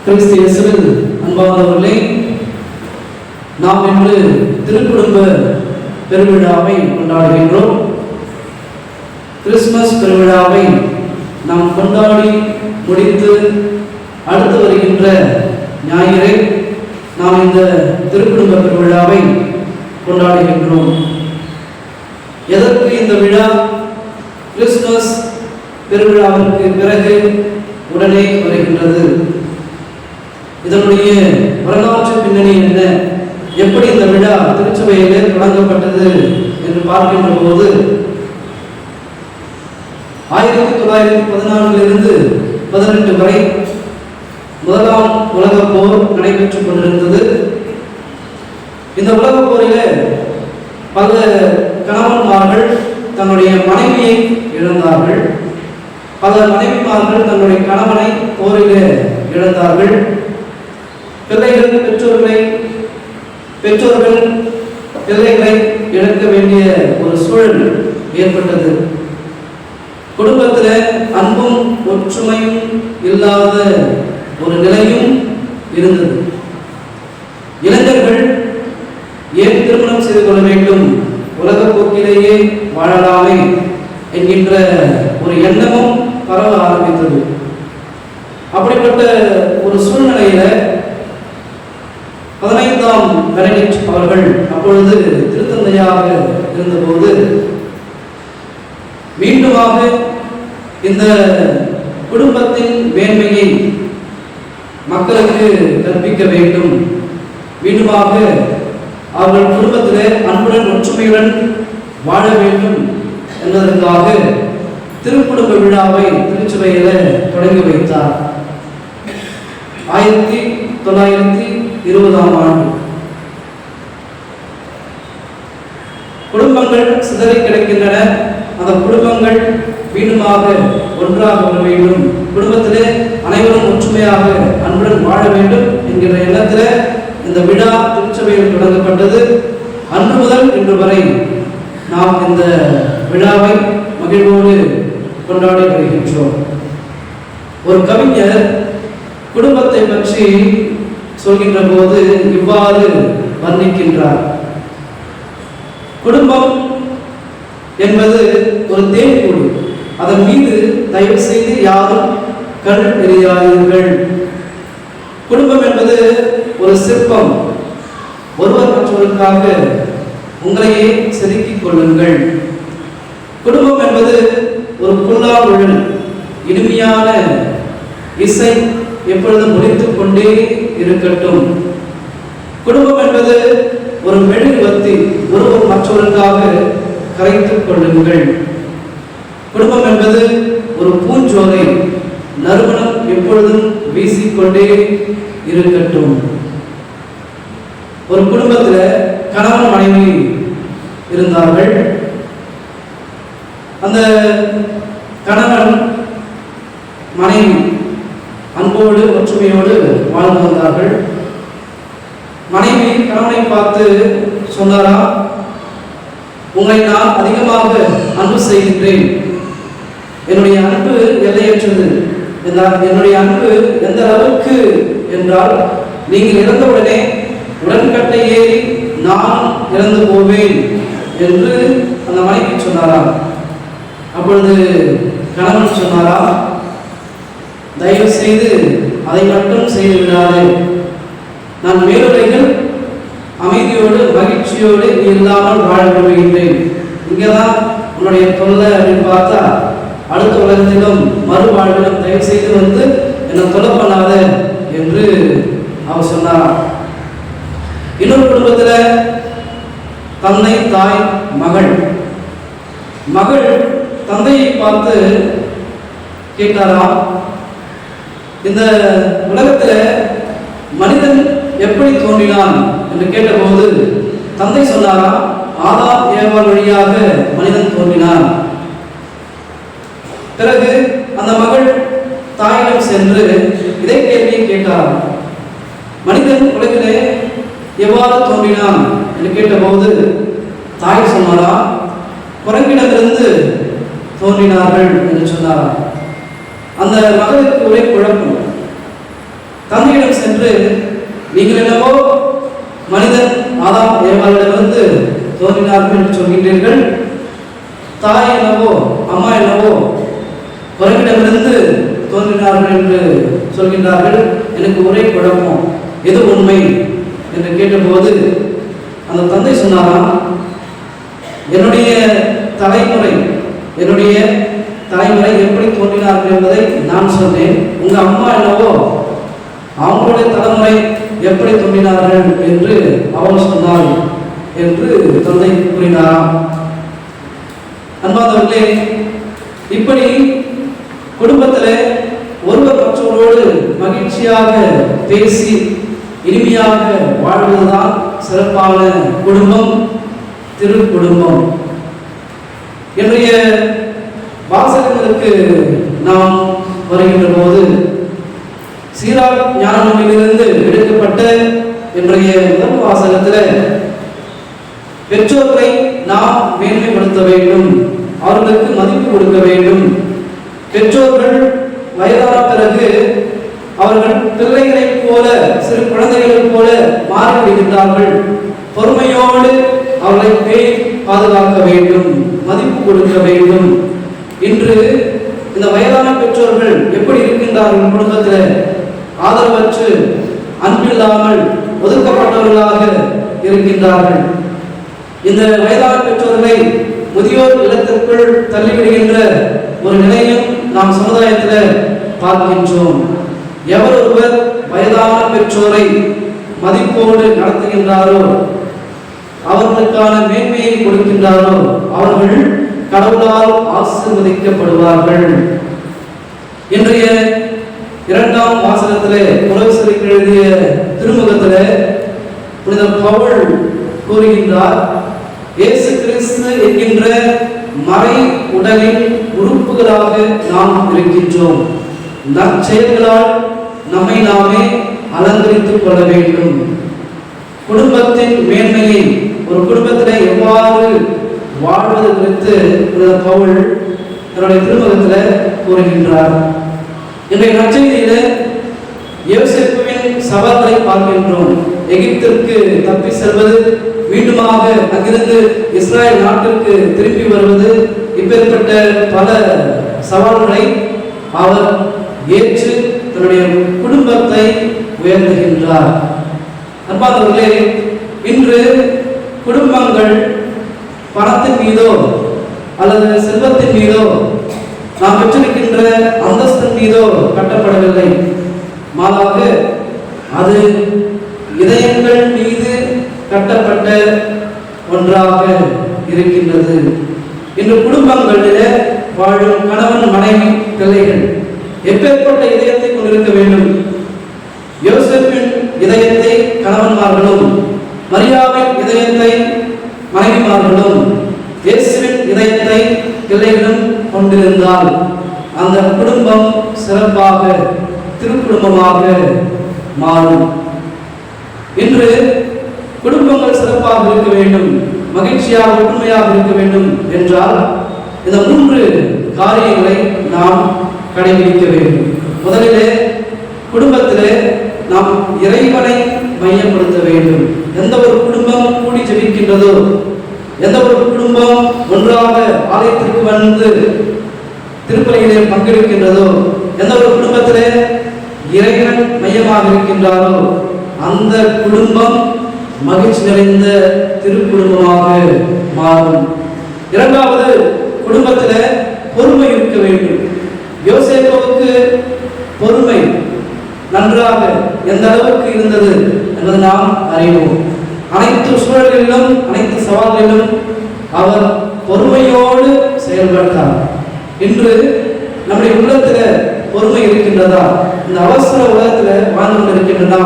கிறிஸ்து இயேசுவில் அன்பானவர்களே, நாம் இன்று திருக்குடும்ப பெருவிழாவை கொண்டாடுகின்றோம். கிறிஸ்துமஸ் பெருவிழாவை நாம் கொண்டாடி முடித்து அடுத்து வருகின்ற ஞாயிறை நாம் இந்த திருக்குடும்ப பெருவிழாவை கொண்டாடுகின்றோம். எதற்கு இந்த விழா? கிறிஸ்துமஸ் பெருவிழாவிற்கு பிறகு உடனே வருகின்றது. இதனுடைய வரலாற்று பின்னணி என்ன, எப்படி இந்த விழா திருச்சபையிலே தொடங்கப்பட்டது என்று பார்க்கின்ற போது 1914 18 வரை முதலாம் உலகப் போர் நடைபெற்றுக் கொண்டிருந்தது. இந்த உலகப் போரிலே பல கணவன்மார்கள் தன்னுடைய மனைவியை இழந்தார்கள். பல மனைவிமார்கள் தன்னுடைய கணவனை போரிலே இழந்தார்கள். பிள்ளைகள் பெற்றோர்கள் பிள்ளைகளை இழக்க வேண்டிய ஒரு சூழல் ஏற்பட்டது. குடும்பத்தில் அன்பும் ஒற்றுமையும் இல்லாத ஒரு நிலையும் இருந்தது. இளைஞர்கள் ஏன் திருமணம் செய்து கொள்ள வேண்டும், உலக போக்கிலேயே வாழலாமே என்கின்ற ஒரு எண்ணமும் பரவ ஆரம்பித்தது. அப்படிப்பட்ட ஒரு சூழ்நிலையில 15ஆம் பெனடிக்ட் அவர்கள் அப்பொழுது திருத்தந்தையாக இருந்தபோது மீண்டுமாக இந்த குடும்பத்தின் மேன்மையை மக்களுக்கு கற்பிக்க வேண்டும், மீண்டுமாக அவர்கள் குடும்பத்திலே அன்புடன் ஒற்றுமையுடன் வாழ வேண்டும் என்பதற்காக திருக்குடும்ப விழாவை திருச்சபையில தொடங்கி வைத்தார். 1920ஆம் ஆண்டு குடும்பங்கள் சிதறி கிடக்கின்றன. அந்த குடும்பங்கள் மீண்டுமாக ஒன்றாக வர வேண்டும், குடும்பத்திலே அனைவரும் ஒற்றுமையாக அன்புடன் வாழ வேண்டும் என்கிற எண்ணத்தில் இந்த விழா திருச்சபையில் தொடங்கப்பட்டது. அன்று முதல் இன்று வரை நாம் இந்த விழாவை மகிழ்வோடு கொண்டாடி வருகின்றோம். ஒரு கவிஞர் குடும்பத்தை பற்றி சொல்கின்ற போது இவ்வாறு வர்ணிக்கின்றார்: குடும்பம் என்பது ஒரு தேன்கூடு, அதன் மீது தயவு செய்து யாரும் கண் எறியாதீர்கள். குடும்பம் என்பது ஒரு சிற்பம், ஒருவர் மற்றவருக்காக உங்களையே செதுக்கிக் கொள்ளுங்கள். குடும்பம் என்பது ஒரு புல்லாங்குழல், இனிமையான இசை எப்பொழுதும் ஒலித்துக் கொண்டே இருக்கட்டும். குடும்பம் என்பது ஒரு மெழுகுவர்த்தி, ஒருவர் மற்றவருக்காக கரைத்துக் கொள்ளுங்கள். குடும்பம் என்பது ஒரு பூஞ்சோலை, நறுமணம் எப்பொழுதும் வீசிக்கொண்டே இருக்கட்டும். ஒரு குடும்பத்தில் கணவன் மனைவி இருந்தார்கள். அந்த கணவன் மனைவி அன்போடு ஒற்றுமையோடு வாழ்ந்து வந்தார்கள். மனைவி கணவனை பார்த்து சொன்னாரா, உங்களை நான் அதிகமாக அன்பு செய்கின்றேன், என்னுடைய அன்பு எல்லையற்றது. என்னுடைய அன்பு எந்த அளவுக்கு என்றால், நீங்கள் இறந்தவுடனே உடன்கட்டை ஏறி நான் இறந்து போவேன் என்று அந்த மனைவி சொன்னாரா. அப்பொழுது கணவன் சொன்னாரா, தயவு செய்து அதை மட்டும் செய்து விடாது, நான் மேலுரைகள் அமைதியோடு மகிழ்ச்சியோடு நீ இல்லாமல் வாழ விரும்புகின்றேன். இங்கேதான் உன்னுடைய தொல்லை அப்படின்னு பார்த்தா, அடுத்த உலகத்திலும் மறுவாழ்விலும் தயவு செய்து வந்து என்னை தொலை பண்ணாத என்று அவர் சொன்னார். இன்னொரு குடும்பத்தில் தந்தை, தாய், மகள். மகள் தந்தையை பார்த்து கேட்டாரா, இந்த உலகத்தில் மனிதன் எப்படி தோன்றினான் என்று கேட்டபோது தந்தை சொன்னாரா, ஆதாம் ஏவாள் வழியாக மனிதன் தோன்றினான். பிறகு அந்த மகள் தாயிடம் சென்று இதை கேள்வியை கேட்டார், மனிதன் உலகிலே எவ்வாறு தோன்றினான் என்று கேட்டபோது தாய் சொன்னாரா, குரங்கிடமிருந்து தோன்றினார்கள் என்று சொன்னார். அந்த மகளுக்கு ஒரே குழப்பம். தந்தையிடம் சென்று, நீங்கள் என்னவோ மனிதன் ஆதாம் ஏவாளிடமிருந்து தோன்றினார்கள் என்று சொல்கின்றீர்கள், தாய் என்னவோ அம்மா என்னவோ குரங்கிடமிருந்து தோன்றினார்கள் என்று சொல்கின்றார்கள். எனக்கு ஒரே குழப்பம், எது உண்மை என்று கேட்டபோது அந்த தந்தை சொன்னாராம், என்னுடைய தலைமுறை எப்படி தோன்றினார்கள் என்பதை நான் சொன்னேன். உங்க அம்மா என்னவோ அவங்களுடைய தலைமுறை எப்படி தோன்றினார்கள் என்று அவள் சொன்னாள் என்று தந்தை கூறினாராம். அன்பானவர்களே, இப்படி குடும்பத்தில் ஒருவர் மற்றவரோடு மகிழ்ச்சியாக பேசி இனிமையாக வாழ்வதுதான் சிறப்பான குடும்பம், திரு குடும்பம். இன்றைய வாசகங்களுக்கு நாம் வருகின்ற போது சீராக் ஞான நூலிலிருந்து எடுக்கப்பட்ட இன்றைய முதல் வாசகத்தில் பெற்றோர்களை நாம் மேன்மைப்படுத்த வேண்டும், அவர்களுக்கு மதிப்பு கொடுக்க வேண்டும். பெற்றோர்கள் வயதான பிறகு அவர்கள் பிள்ளைகளைப் போல, சிறு குழந்தைகளைப் போல மாறிவிடுகின்றார்கள். பொறுமையோடு அவர்களை பாதுகாக்க வேண்டும், மதிப்பு கொடுக்க வேண்டும். இன்று இந்த வயதான பெற்றோர்கள் எப்படி இருக்கின்றார்கள்? குடும்பத்தில் ஆதரவற்று, அன்பில்லாமல் ஒதுக்கப்பட்டவர்களாக இருக்கின்றார்கள். இந்த வயதான பெற்றோர்களை முதியோர் இல்லத்திற்குள் தள்ளிவிடுகின்ற ஒரு நிலையும் நாம் சமுதாயத்தில் பார்க்கின்றோம். எவர் ஒருவர் வயதான பெற்றோரை மதிப்போடு நடத்துகின்றாரோ, அவர்களுக்கான மேன்மையை கொடுக்கின்றாரோ, அவர்கள் கடவுளால் ஆசீர்வதிக்கப்படுவார்கள். இன்றைய 2ஆம் வாசகத்திலே கொலோசியருக்கு எழுதிய திருமுகத்திலே புனித பவுல் கூறுகின்றார், இயேசு கிறிஸ்து என்கின்ற மறை உடலின் உறுப்புகளாக நாம் இருக்கின்றோம். நற்செயல்களால் நம்மை நாமே அலங்கரித்துக் கொள்ள வேண்டும். குடும்பத்தின் மேன்மையை, ஒரு குடும்பத்தில் எவ்வாறு வாழ்வது குறித்து பவுல் தன்னுடைய திருமுகத்தில் கூறுகின்றார். இன்றைய நற்செய்தியில யோசேப்புவின் சவால்களை பார்க்கின்றோம். எகிப்திற்கு தப்பி செல்வது, மீண்டுமாக அங்கிருந்து இஸ்ராயல் நாட்டிற்கு திரும்பி வருவது, இப்பேற்பட்ட பல சவால்களை அவர் ஏற்று தன்னுடைய குடும்பத்தை உயர்த்துகின்றார். அன்பானவர்களே, இன்று குடும்பங்கள் பணத்தின் மீதோ அல்லது செல்வத்தின் மீதோ, நாம் பெற்றிருக்கின்ற அந்தஸ்தின் மீதோ கட்டப்படவில்லை. மாறாக அது இதயங்கள் மீது கட்டப்பட்ட ஒன்றாக இருக்கின்றது. இன்று குடும்பங்களில் வாழும் கணவன், மனைவி, பிள்ளைகள் எப்பேற்பட்ட இதயத்தை கொண்டிருக்க வேண்டும்? யோசேப்பின் இதயத்தை கணவன்மார்களும், மரியாவின் இதயத்தை மனைவிமார்களும், இயேசுவின் இதயத்தை பிள்ளைகளும் கொண்டிருந்தால் அந்த குடும்பம் சிறப்பாக திருக்குடும்பமாக மாறும். இன்று குடும்பங்கள் சிறப்பாக இருக்க வேண்டும், மகிழ்ச்சியாக ஒற்றுமையாக இருக்க வேண்டும் என்றால் இந்த 3 காரியங்களை நாம் கடைபிடிக்க வேண்டும். முதலிலே குடும்பத்திலே நாம் இறைவனை மையப்படுத்த வேண்டும். எந்த ஒரு குடும்பம் கூடி ஜெபிக்கின்றதோ, எந்த ஒரு குடும்பம் ஒன்றாக ஆலயத்திற்கு வந்து திருப்பலியிலே பங்கெடுக்கின்றதோ, எந்த ஒரு குடும்பத்திலே இறைவன் மையமாக இருக்கின்றாரோ, அந்த குடும்பம் மகிழ்ச்சி நிறைந்த திருக்குடும்பமாக மாறும். இரண்டாவது, குடும்பத்தில் பொறுமை இருக்க வேண்டும். யோசேப்புவுக்கு பொறுமை நன்றாக எந்த அளவுக்கு இருந்தது என்பதை நாம் அறிவோம். அனைத்து சூழல்களிலும், அனைத்து சவால்களிலும் அவர் பொறுமையோடு செயல்பட்டார். இன்று நம்முடைய உள்ளத்தில் பொறுமை இருக்கின்றதா? இந்த அவசர உலகத்தில் வாழ்ந்து கொண்டிருக்கின்றன.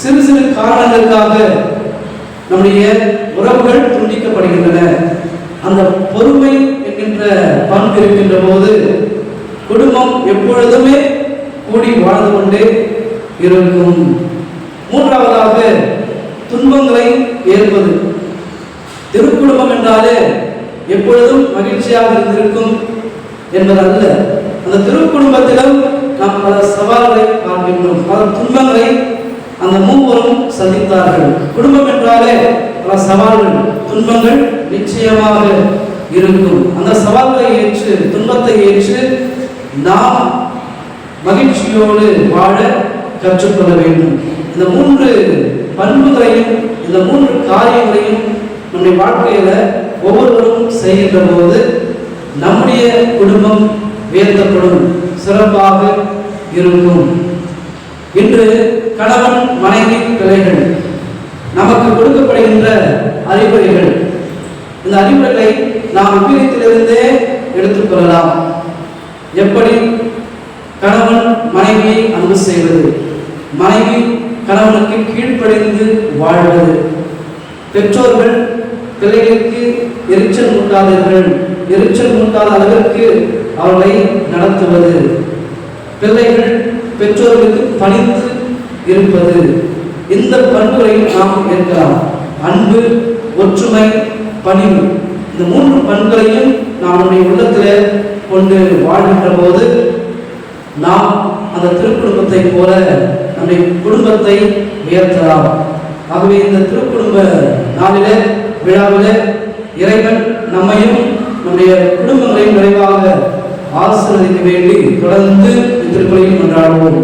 சிறு சிறு காரணங்களுக்காக நம்முடைய உறவுகள் துண்டிக்கப்படுகின்றன. அந்த பொறுமை என்கின்ற பண்பு இருக்கின்ற போது குடும்பம் எப்பொழுதுமே கூடி வாழ்ந்து கொண்டே இருக்கும். மூன்றாவதாக, துன்பங்களை ஏற்பது. திருக்குடும்பம் என்றாலே எப்பொழுதும் மகிழ்ச்சியாக இருந்திருக்கும் என்பதல்ல. அந்த திருக்குடும்பத்திலும் நாம் பல சவால்களை பார்க்கின்றோம், பல துன்பங்களை அந்த மூவரும் சந்தித்தார்கள். குடும்பம் என்றாலே பல சவால்கள், துன்பங்கள் நிச்சயமாக இருக்கும். அந்த சவால்களை ஏற்று, துன்பத்தை ஏற்று நாம் மகிழ்ச்சியோடு வாழ கற்றுக்கொள்ள வேண்டும். இந்த 3 பண்புகளையும், இந்த 3 காரியங்களையும் நம்முடைய வாழ்க்கையில ஒவ்வொருவரும் செய்கின்ற போது நம்முடைய குடும்பம் உயர்த்தப்படும், சிறப்பாக இருக்கும். இன்று கணவன் மனைவி பிள்ளைகள் நமக்கு கொடுக்கப்படுகின்ற அறிவுரைகள், இந்த அறிவுரைகளை நாம் விபரீதத்திலிருந்தே எடுத்துக்கொள்ளலாம். எப்படி கணவன் மனைவியை அன்பு செய்வது, மனைவி கணவனுக்கு கீழ்ப்படிந்து வாழ்வது, பெற்றோர்கள் பிள்ளைகளுக்கு எரிச்சல் மூட்டாதீர்கள், எரிச்சல் மூட்டாத அளவிற்கு அவர்களை நடத்துவது, பிள்ளைகள் பெற்றோர்களுக்கு பணிந்து இருப்பது, இந்த பண்புகளை நாம் ஏற்கலாம். அன்பு, ஒற்றுமை, பணிவு, இந்த 3 பண்புகளையும் நாம் நம்முடைய உள்ளத்தில் கொண்டு வாழ்கின்ற போது நாம் அந்த திருக்குடும்பத்தை போல நம்முடைய குடும்பத்தை உயர்த்தலாம். ஆகவே இந்த திருக்குடும்ப நாளிலே, விழாவிலே இறைவன் நம்மையும் நம்முடைய குடும்பங்களையும் நிறைவாக ஆசீர்வதிக்க வேண்டி தொடர்ந்து திருப்பலியில் கொண்டாடுவோம்.